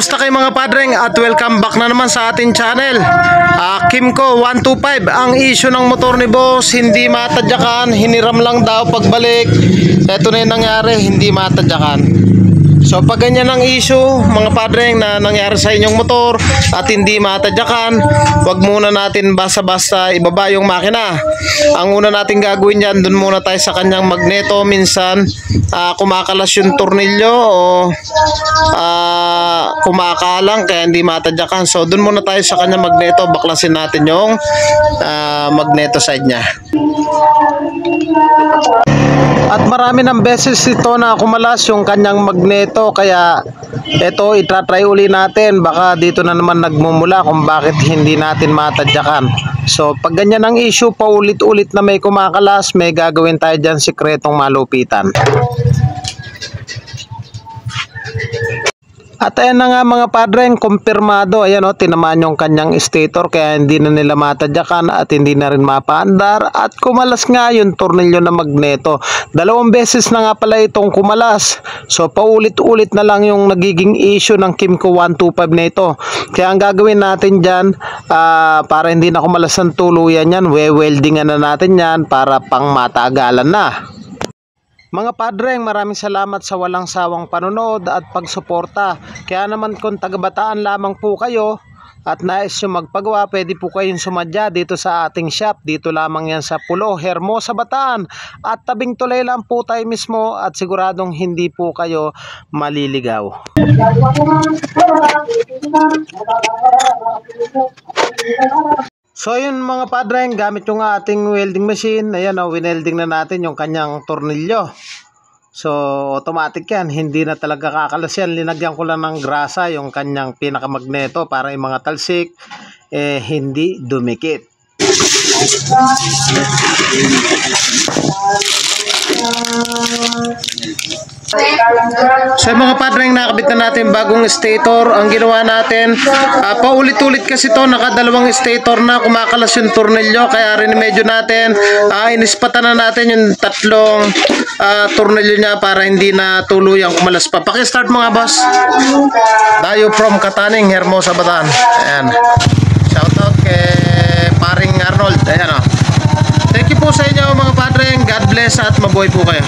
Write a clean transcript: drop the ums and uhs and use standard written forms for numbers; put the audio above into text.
Kumusta kayo mga padreng at welcome back na naman sa ating channel. Kimco 125, ang issue ng motor ni boss, hindi matadyakan, hiniram lang daw pagbalik. Ito na yung nangyari, hindi matadyakan. So pag ganyan ang issue mga padreng na nangyari sa inyong motor at hindi matadyakan, wag muna natin basta-basta ibaba yung makina. Ang una natin gagawin dyan, dun muna tayo sa kanyang magneto. Minsan kumakalas yung tornilyo o kumakalang kaya hindi matadyakan. So dun muna tayo sa kanyang magneto, baklasin natin yung magneto side nya. At marami ng beses ito na kumalas yung kanyang magneto, kaya ito itratry uli natin. Baka dito na naman nagmumula kung bakit hindi natin matadyakan. So pag ganyan ang issue, paulit-ulit na may kumakalas, may gagawin tayo dyan sikretong malupitan. At ayan na nga mga padreng, kumpirmado. Ayan o, tinamaan yung kanyang stator kaya hindi na nila matadyakan at hindi na rin mapaandar. At kumalas nga yung tornilyo na magneto. 2 beses na nga pala itong kumalas. So paulit-ulit na lang yung nagiging issue ng Kimco 125 na ito. Kaya ang gagawin natin dyan, para hindi na kumalas ng tuluyan yan, weldingan na natin yan para pang matagalan na. Mga padreng, maraming salamat sa walang sawang panonood at pagsuporta. Kaya naman kung taga-Bataan lamang po kayo at nais nyo magpagawa, pwede po kayong sumadya dito sa ating shop. Dito lamang yan sa Pulo, Hermosa, Bataan. At tabing tulay lang po tayo mismo at siguradong hindi po kayo maliligaw. So yun mga padreng, gamit yung ating welding machine. Ayan o, winelding na natin yung kanyang tornilyo. So automatic yan, hindi na talaga kakalas yan. Linagyan ko lang ng grasa yung kanyang pinakamagneto para yung mga talsik hindi dumikit. So mga padreng, nakabit na natin bagong stator. Ang ginawa natin, paulit-ulit kasi to, nakadalawang stator na, kumakalas yung tornilyo, kaya rin-medyo natin, inispatan na natin yung 3 tornilyo niya para hindi na tuluyang kumalas pa. Paki-start mga boss. Dayo from Kataning, Hermosa, Bataan. Ayan. Shoutout kay paring Arnold. Ayan o. Thank you po sa inyo mga padreng. God bless at mabuhay po kayo.